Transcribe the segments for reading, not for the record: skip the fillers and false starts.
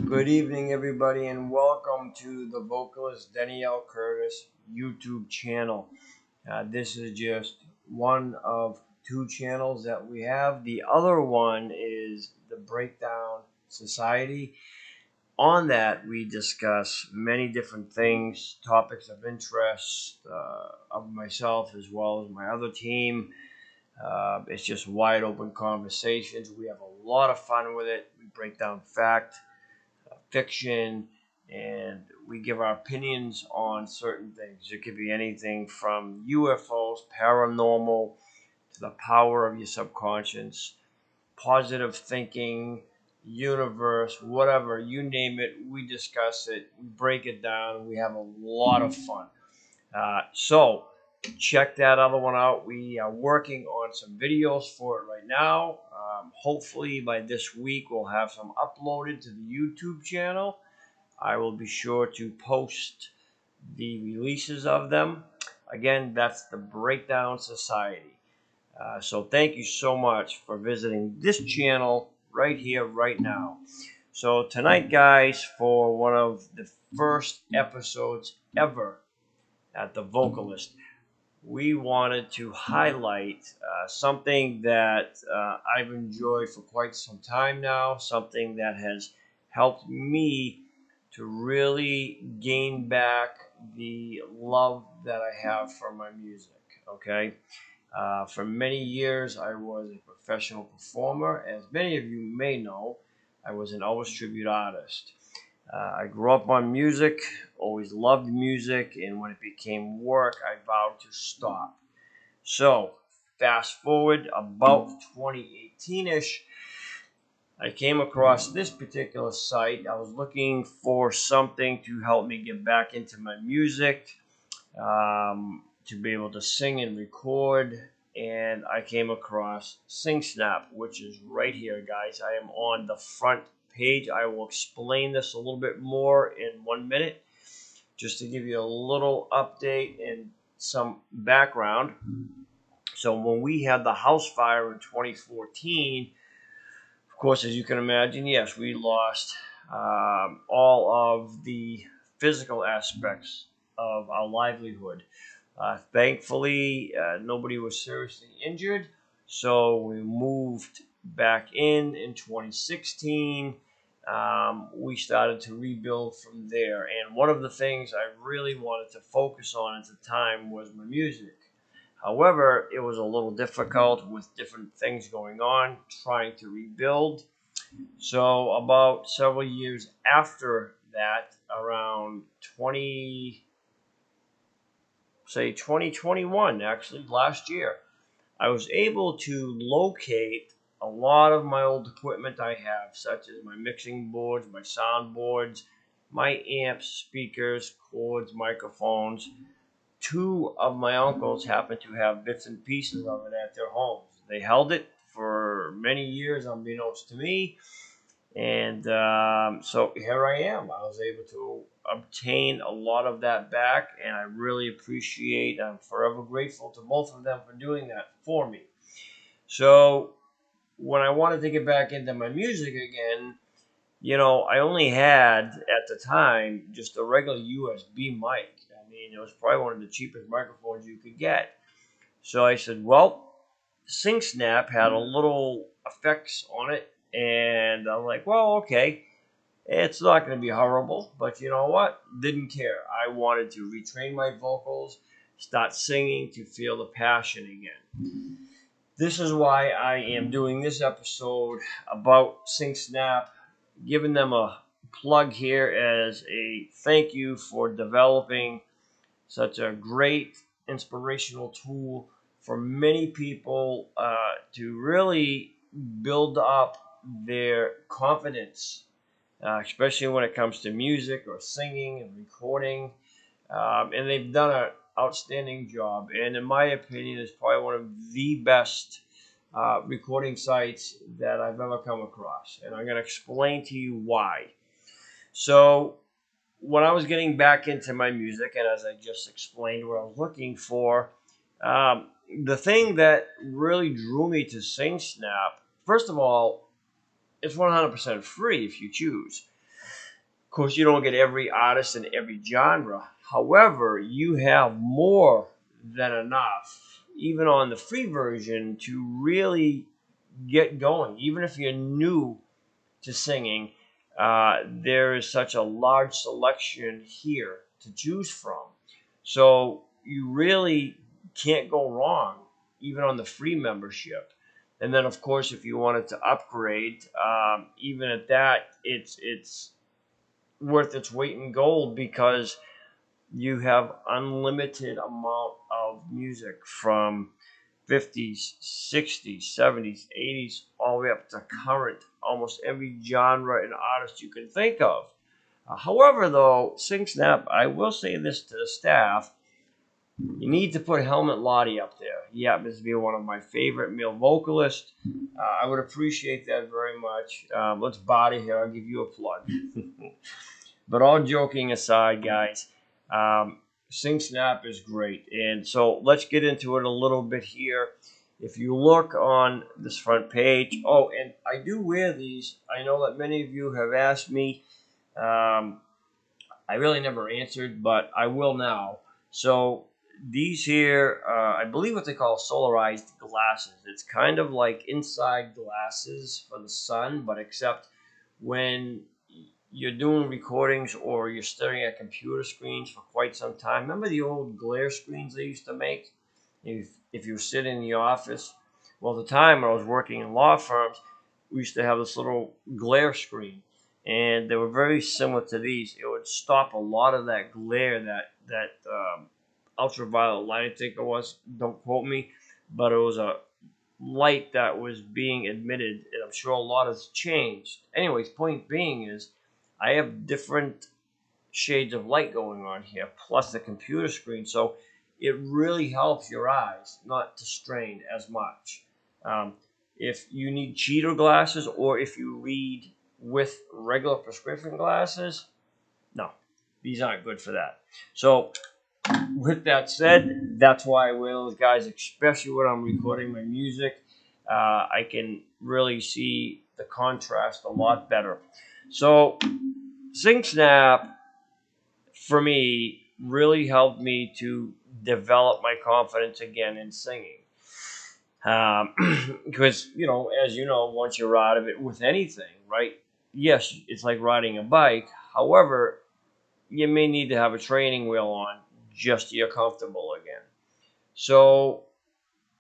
Good evening, everybody, and welcome to the Vocalist-Denny L Curtis YouTube channel. This is just one of two channels that we have. The other one is the Breakdown Society. On that, we discuss many different things, topics of interest of myself as well as my other team. It's just wide open conversations. We have a lot of fun with it. We break down fact, fiction, and we give our opinions on certain things. It could be anything from UFOs, paranormal, to the power of your subconscious, positive thinking, universe, whatever, you name it, we discuss it, we break it down, we have a lot of fun. So check that other one out. We are working on some videos for it right now. Hopefully by this week we'll have some uploaded to the YouTube channel. I will be sure to post the releases of them. Again, that's the Breakdown Society. So thank you so much for visiting this channel right here, right now. So tonight, guys, for one of the first episodes ever at the Vocalist, we wanted to highlight something that I've enjoyed for quite some time now, something that has helped me to really gain back the love that I have for my music, okay? For many years, I was a professional performer. As many of you may know, I was an Elvis tribute artist. I grew up on music, always loved music, and when it became work, I vowed to stop. So, fast forward about 2018-ish, I came across this particular site. I was looking for something to help me get back into my music, to be able to sing and record, and I came across SingSnap, which is right here, guys. I am on the front page. I will explain this a little bit more in 1 minute, just to give you a little update and some background. So when we had the house fire in 2014, of course, as you can imagine, yes, we lost all of the physical aspects of our livelihood. Thankfully, nobody was seriously injured, so we moved back in 2016. We started to rebuild from there, and one of the things I really wanted to focus on at the time was my music. However, it was a little difficult with different things going on, trying to rebuild. So about several years after that, around 2021, actually, last year, I was able to locate a lot of my old equipment I have, such as my mixing boards, my sound boards, my amps, speakers, cords, microphones. Two of my uncles happened to have bits and pieces of it at their homes. They held it for many years, unbeknownst to me. And so here I am. I was able to obtain a lot of that back, and I really appreciate, I'm forever grateful to both of them for doing that for me. So when I wanted to get back into my music again, you know, I only had at the time just a regular USB mic. I mean, it was probably one of the cheapest microphones you could get. So I said, well, SingSnap had a little effects on it, and I'm like, well, okay, it's not going to be horrible, but you know what? Didn't care. I wanted to retrain my vocals, start singing, to feel the passion again. This is why I am doing this episode about SingSnap, giving them a plug here as a thank you for developing such a great inspirational tool for many people to really build up their confidence, especially when it comes to music or singing and recording. And they've done an outstanding job. And in my opinion, it's probably one of the best recording sites that I've ever come across. And I'm going to explain to you why. So when I was getting back into my music, and as I just explained what I was looking for, the thing that really drew me to SingSnap, first of all, it's 100% free if you choose. course, you don't get every artist in every genre. However, you have more than enough, even on the free version, to really get going. Even if you're new to singing, there is such a large selection here to choose from. So you really can't go wrong, even on the free membership. And then, of course, if you wanted to upgrade, even at that, it's worth its weight in gold, because you have unlimited amount of music from 50s, 60s, 70s, 80s, all the way up to current, almost every genre and artist you can think of. However, though, SingSnap, I will say this to the staff, you need to put Helmut Lottie up there. He happens to be one of my favorite male vocalists. I would appreciate that very much. Let's body here. I'll give you a plug. But all joking aside, guys, SingSnap is great. And so let's get into it a little bit here. If you look on this front page, oh, and I do wear these. I know that many of you have asked me. I really never answered, but I will now. So these here, I believe what they call solarized glasses. It's kind of like inside glasses for the sun, but except when you're doing recordings or you're staring at computer screens for quite some time. Remember the old glare screens they used to make? If you sit in the office? Well, the time when I was working in law firms, we used to have this little glare screen. And they were very similar to these. It would stop a lot of that glare, that ultraviolet light, I think it was. Don't quote me. But it was a light that was being emitted, and I'm sure a lot has changed. Anyways, point being is, I have different shades of light going on here, plus the computer screen, so it really helps your eyes not to strain as much. If you need cheater glasses, or if you read with regular prescription glasses, no, these aren't good for that. So with that said, that's why I wear those guys, especially when I'm recording my music. I can really see the contrast a lot better. So SingSnap, for me, really helped me to develop my confidence again in singing. Because, as you know, once you're out of it with anything, right? Yes, it's like riding a bike. However, you may need to have a training wheel on just so you're comfortable again. So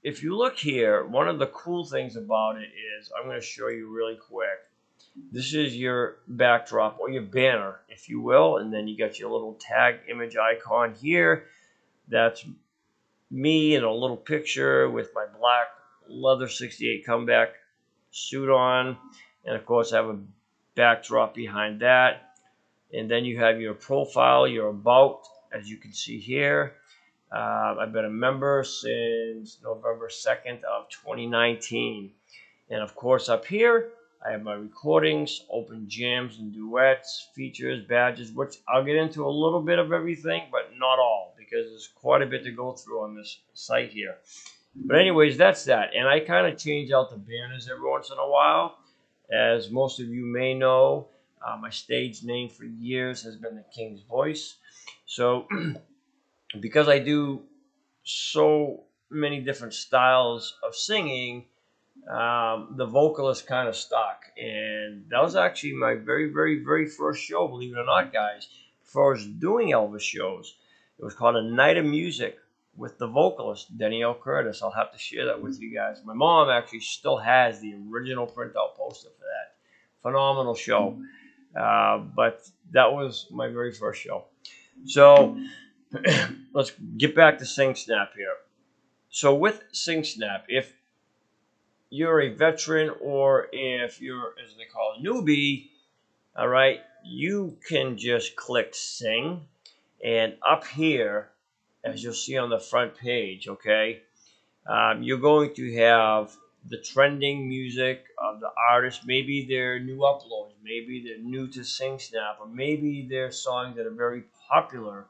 if you look here, one of the cool things about it is, I'm going to show you really quick. This is your backdrop, or your banner, if you will, and then you got your little tag image icon here. That's me in a little picture with my black leather 68 comeback suit on, and of course I have a backdrop behind that. And then you have your profile, your about, as you can see here. I've been a member since November 2nd of 2019. And of course up here, I have my recordings, open jams and duets, features, badges, which I'll get into a little bit of everything, but not all, because there's quite a bit to go through on this site here. But anyways, that's that. And I kind of change out the banners every once in a while. As most of you may know, my stage name for years has been the King's Voice. So because I do so many different styles of singing, the vocalist kind of stuck. And that was actually my very, very, very first show, believe it or not, guys. Before I was doing Elvis shows, it was called A Night of Music with the Vocalist-Denny L Curtis. I'll have to share that with you guys. My mom actually still has the original printout poster for that. Phenomenal show. But that was my very first show. So let's get back to SingSnap here. So with SingSnap, if you're a veteran or if you're, as they call it, a newbie, all right, you can just click Sing. And up here, as you'll see on the front page, okay, you're going to have the trending music of the artist. Maybe they're new uploads, maybe they're new to SingSnap, or maybe they're songs that are very popular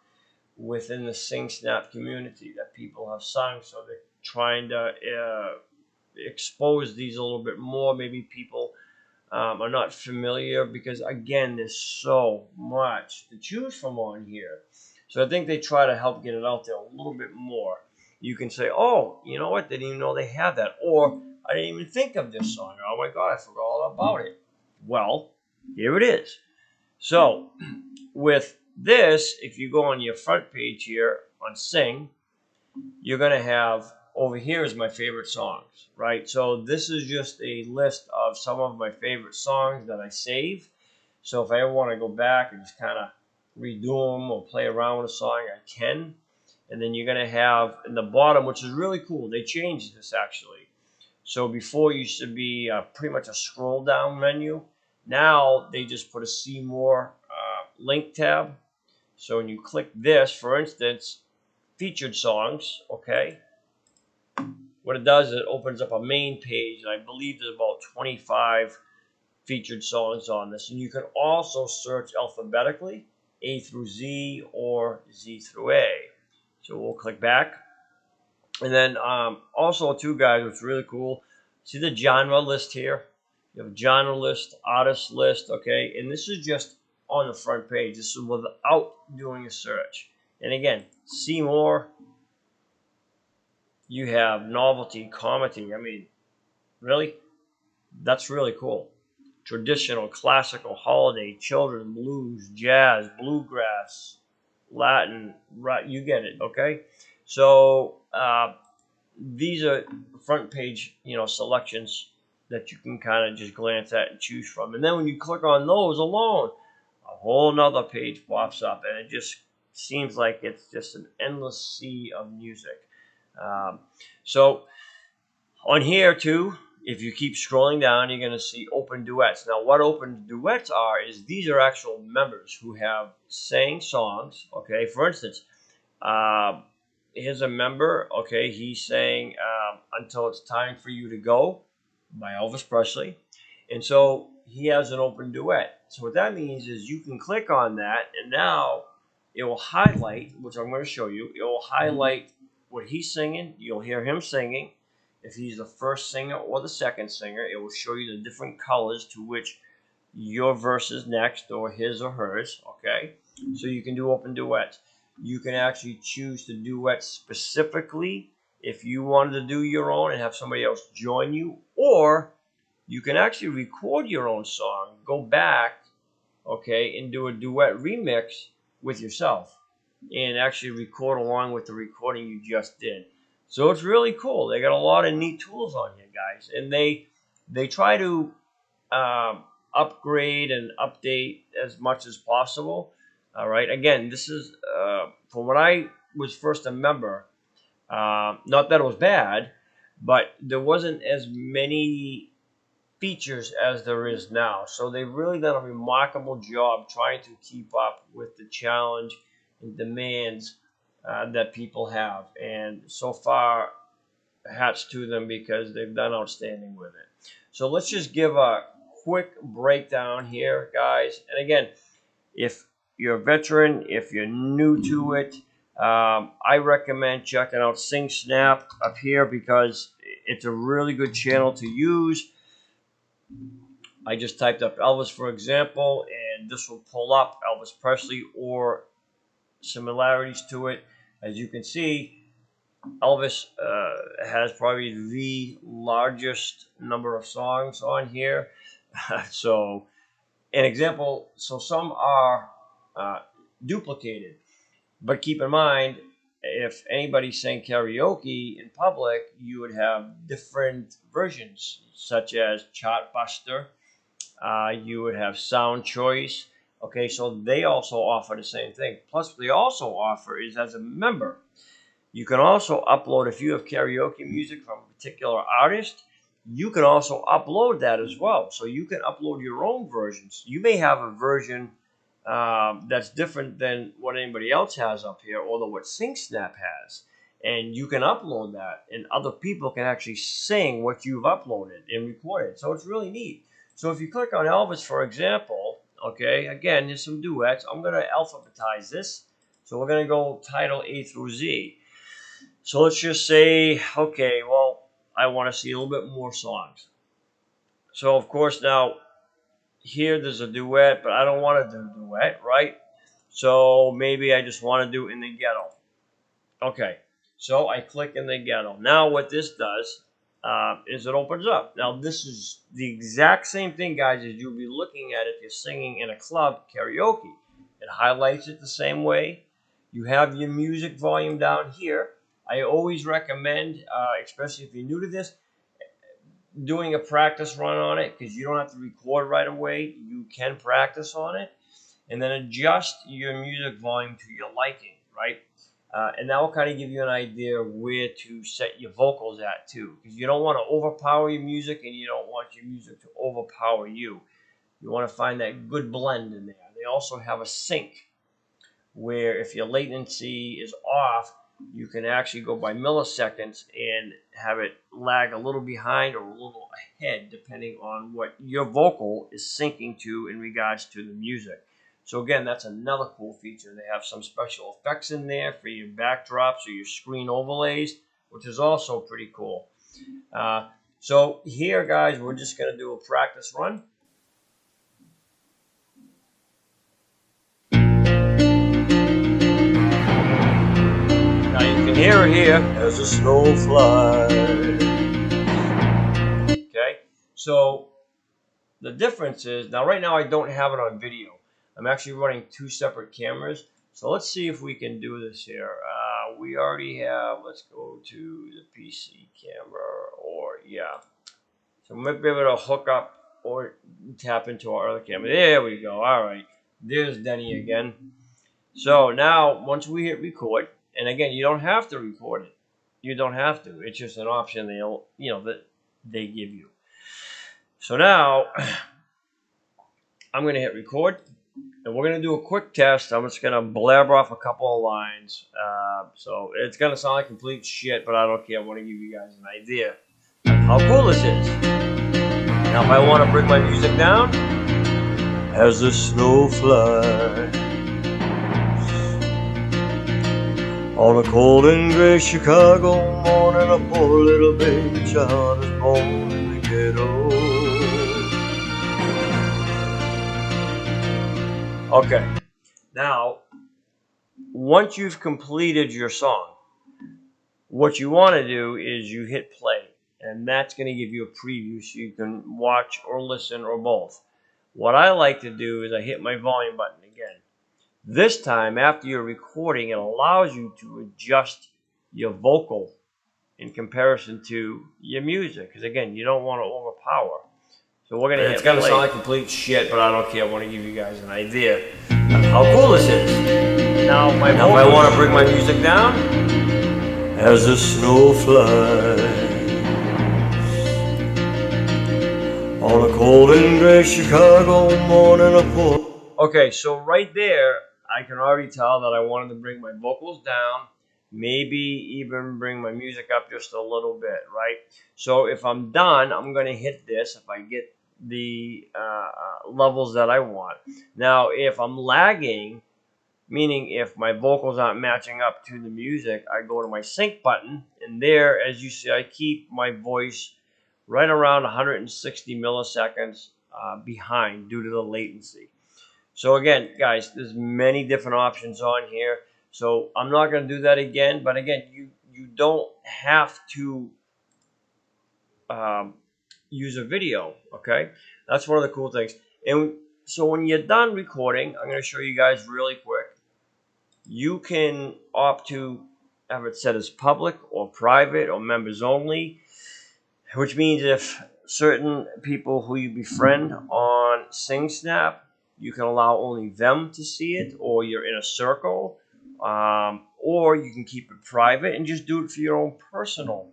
within the SingSnap community that people have sung, so they're trying to expose these a little bit more. Maybe people are not familiar, because again, there's so much to choose from on here. So I think they try to help get it out there a little bit more. You can say, oh, you know what, they didn't even know they had that, or I didn't even think of this song. Oh my God, I forgot all about it. Well, here it is. So with this, if you go on your front page here on Sing, you're going to have, over here is my favorite songs, right? So this is just a list of some of my favorite songs that I save. So if I ever want to go back and just kind of redo them or play around with a song, I can. And then you're going to have in the bottom, which is really cool, they changed this actually. So before it used to be pretty much a scroll down menu. Now they just put a see more link tab. So when you click this, for instance, featured songs, okay, what it does is it opens up a main page, and I believe there's about 25 featured songs on this. And you can also search alphabetically, A through Z or Z through A. So we'll click back. And then also too, guys, what's really cool, see the genre list here? You have genre list, artist list, okay? And this is just on the front page. This is without doing a search. And again, see more. You have novelty, comedy. I mean, really? That's really cool. Traditional, classical, holiday, children, blues, jazz, bluegrass, Latin, right? You get it, okay? So these are front page, selections that you can kind of just glance at and choose from. And then when you click on those alone, a whole nother page pops up, and it just seems like it's just an endless sea of music. So on here too, if you keep scrolling down, you're going to see open duets. Now, what open duets are is these are actual members who have sang songs. Okay, for instance, here's a member. Okay, he sang "Until It's Time for You to Go" by Elvis Presley, and so he has an open duet. So what that means is you can click on that, and now it will highlight, which I'm going to show you. It will highlight what he's singing. You'll hear him singing. If he's the first singer or the second singer, it will show you the different colors to which your verse is next, or his or hers, okay? So you can do open duets. You can actually choose to duet specifically if you wanted to do your own and have somebody else join you, or you can actually record your own song, go back, okay, and do a duet remix with yourself and actually record along with the recording you just did. So it's really cool. They got a lot of neat tools on here, guys, and they try to upgrade and update as much as possible. All right. Again, this is from when I was first a member. Not that it was bad, but there wasn't as many features as there is now. So they've really done a remarkable job trying to keep up with the challenge and demands that people have, and so far, hats to them because they've done outstanding with it. So let's just give a quick breakdown here, guys. And again, if you're a veteran, if you're new to it, I recommend checking out SingSnap up here because it's a really good channel to use. I just typed up Elvis, for example, and this will pull up Elvis Presley or similarities to it. As you can see, Elvis has probably the largest number of songs on here. So, an example, so some are duplicated. But keep in mind, if anybody sang karaoke in public, you would have different versions, such as Chartbuster. You would have Sound Choice. Okay, so they also offer the same thing. Plus, they also offer is as a member, you can also upload, if you have karaoke music from a particular artist, you can also upload that as well. So you can upload your own versions. You may have a version that's different than what anybody else has up here, or what SingSnap has. And you can upload that, and other people can actually sing what you've uploaded and recorded. So it's really neat. So if you click on Elvis, for example, okay, again, there's some duets. I'm going to alphabetize this. So we're going to go title A through Z. So let's just say, okay, well, I want to see a little bit more songs. So, of course, now here there's a duet, but I don't want to do duet, right? So maybe I just want to do in the ghetto. Okay, so I click in the ghetto. Now what this does is it opens up. Now this is the exact same thing, guys, as you'll be looking at if you're singing in a club karaoke. It highlights it the same way. You have your music volume down here. I always recommend, especially if you're new to this, doing a practice run on it, because you don't have to record right away. You can practice on it and then adjust your music volume to your liking, right? And that will kind of give you an idea of where to set your vocals at too, because you don't want to overpower your music and you don't want your music to overpower you. You want to find that good blend in there. They also have a sync where if your latency is off, you can actually go by milliseconds and have it lag a little behind or a little ahead depending on what your vocal is syncing to in regards to the music. So again, that's another cool feature. They have some special effects in there for your backdrops or your screen overlays, which is also pretty cool. So here, guys, we're just going to do a practice run. Here, as a snow fly. Okay, so the difference is, now right now I don't have it on video. I'm actually running two separate cameras. So let's see if we can do this here. We already have, let's go to the PC camera, or yeah. So we might be able to hook up or tap into our other camera. There we go, all right. There's Denny again. So now, once we hit record, and again, you don't have to record it. You don't have to. It's just an option that they give you. So now, I'm going to hit record, and we're going to do a quick test. I'm just going to blabber off a couple of lines. So it's going to sound like complete shit, but I don't care. I want to give you guys an idea of how cool this is. Now, if I want to bring my music down, as the snow flies on a cold and gray Chicago morning, a poor little baby child is born in the ghetto. Okay, now, once you've completed your song, what you want to do is you hit play, and that's going to give you a preview so you can watch or listen or both. What I like to do is I hit my volume button again. This time, after you're recording, it allows you to adjust your vocal in comparison to your music. Because again, you don't want to overpower. So we're gonna. It's gonna sound like complete shit, but I don't care. I want to give you guys an idea of how cool this is. Now, if I want to bring my music down, as the snow flies on a cold and gray Chicago morning, a poor. Okay, so right there, I can already tell that I wanted to bring my vocals down, maybe even bring my music up just a little bit, right? So if I'm done, I'm going to hit this if I get the levels that I want. Now, if I'm lagging, meaning if my vocals aren't matching up to the music, I go to my sync button, and there, as you see, I keep my voice right around 160 milliseconds behind due to the latency. So again, guys, there's many different options on here. So I'm not going to do that again. But again, you don't have to use a video, okay? That's one of the cool things. And so when you're done recording, I'm going to show you guys really quick. You can opt to have it set as public or private or members only, which means if certain people who you befriend on SingSnap, you can allow only them to see it, or you're in a circle, or you can keep it private and just do it for your own personal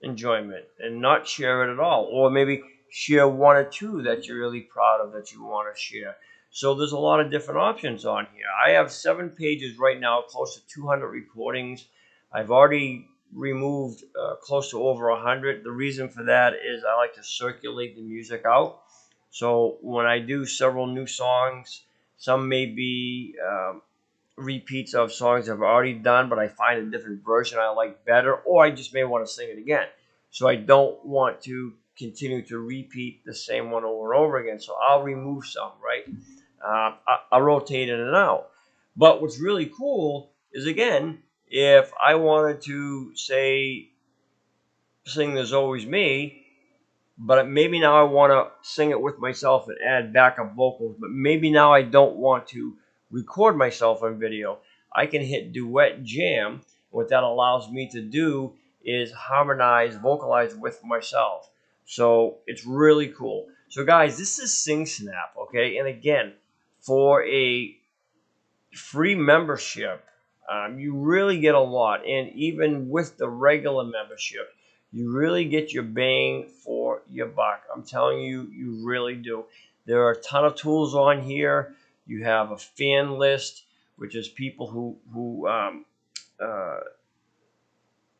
enjoyment and not share it at all, or maybe share one or two that you're really proud of that you want to share. So there's a lot of different options on here. I have 7 pages right now, close to 200 recordings. I've already removed close to over 100. The reason for that is I like to circulate the music out. So when I do several new songs, some may be repeats of songs I've already done, but I find a different version I like better, or I just may want to sing it again. So I don't want to continue to repeat the same one over and over again. So I'll remove some, right? I'll rotate in and out. But what's really cool is, again, if I wanted to, say, sing There's Always Me, but maybe now I want to sing it with myself and add backup vocals, but maybe now I don't want to record myself on video, I can hit Duet Jam. What that allows me to do is harmonize, vocalize with myself. So it's really cool. So guys, this is SingSnap, okay? And again, for a free membership, you really get a lot. And even with the regular membership, you really get your bang for your buck. I'm telling you, you really do. There are a ton of tools on here. You have a fan list, which is people who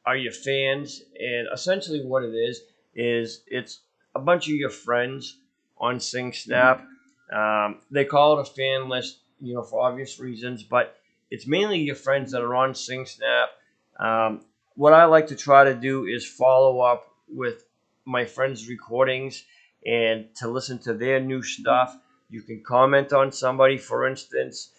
are your fans. And essentially what it is it's a bunch of your friends on SingSnap. They call it a fan list, you know, for obvious reasons, but it's mainly your friends that are on SingSnap. What I like to try to do is follow up with my friends' recordings and to listen to their new stuff. You can comment on somebody, for instance.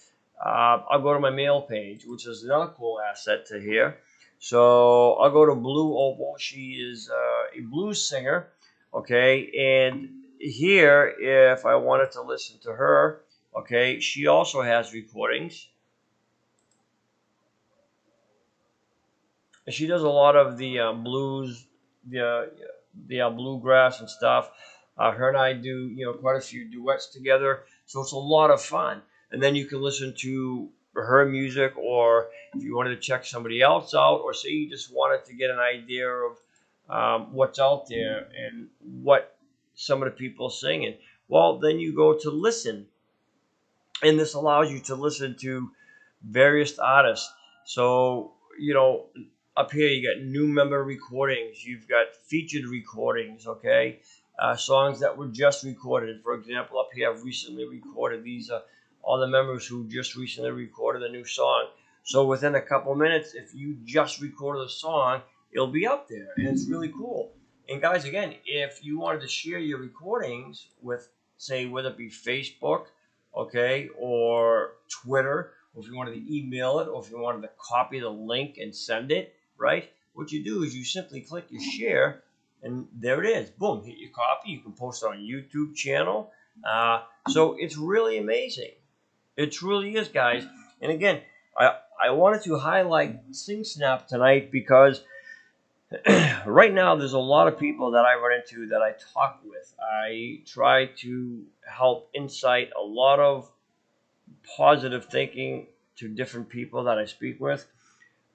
I'll go to my mail page, which is another cool asset to here. So I'll go to Blue Opal. She is a blues singer, okay? And here, if I wanted to listen to her, okay, she also has recordings. She does a lot of the blues, the bluegrass and stuff. Her and I do, you know, quite a few duets together, so it's a lot of fun. And then you can listen to her music, or if you wanted to check somebody else out, or say you just wanted to get an idea of what's out there and what some of the people are singing. Well, then you go to listen, and this allows you to listen to various artists. So, you know, up here you got new member recordings, you've got featured recordings, okay? Songs that were just recorded. For example, up here I've recently recorded. These are all the members who just recently recorded a new song. So within a couple minutes, if you just recorded a song, it'll be up there, and it's really cool. And guys, again, if you wanted to share your recordings with, say, whether it be Facebook, okay, or Twitter, or if you wanted to email it, or if you wanted to copy the link and send it, right? What you do is you simply click your share, and there it is. Boom, hit your copy. You can post it on YouTube channel. So it's really amazing. It truly is, guys. And again, I wanted to highlight SingSnap tonight because right now there's a lot of people that I run into that I talk with. I try to help incite a lot of positive thinking to different people that I speak with,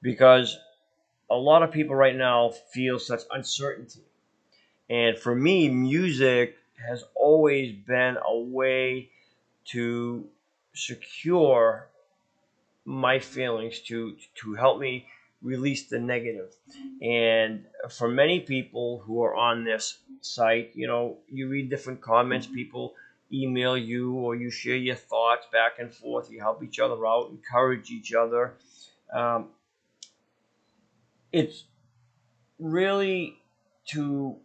because a lot of people right now feel such uncertainty. And for me, music has always been a way to secure my feelings, to help me release the negative. And for many people who are on this site, you know, you read different comments, people email you, or you share your thoughts back and forth, you help each other out, encourage each other. It's really to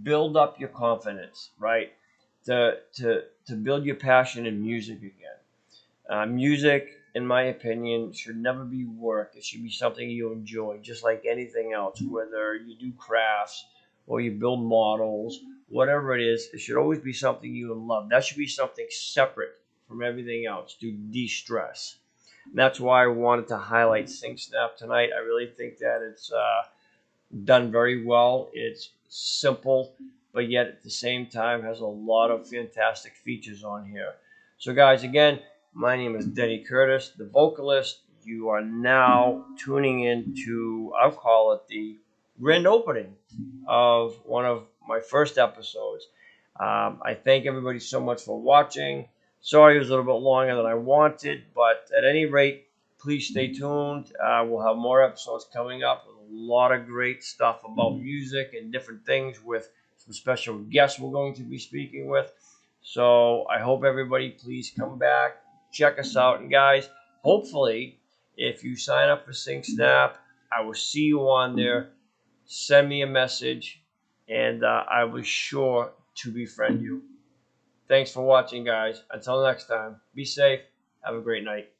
build up your confidence, right? To build your passion in music again. Music, in my opinion, should never be work. It should be something you enjoy, just like anything else. Whether you do crafts or you build models, whatever it is, it should always be something you love. That should be something separate from everything else to de-stress. And that's why I wanted to highlight SingSnap tonight. I really think that it's done very well. It's simple, but yet at the same time has a lot of fantastic features on here. So guys, again, my name is Denny Curtis, the vocalist. You are now tuning in to, I'll call it the grand opening of one of my first episodes. I thank everybody so much for watching. Sorry it was a little bit longer than I wanted, but at any rate, please stay tuned. We'll have more episodes coming up with a lot of great stuff about music and different things with some special guests we're going to be speaking with. So I hope everybody please come back, check us out. And guys, hopefully, if you sign up for SingSnap, I will see you on there. Send me a message. and I was sure to befriend you. Thanks for watching, guys. Until next time, be safe. Have a great night.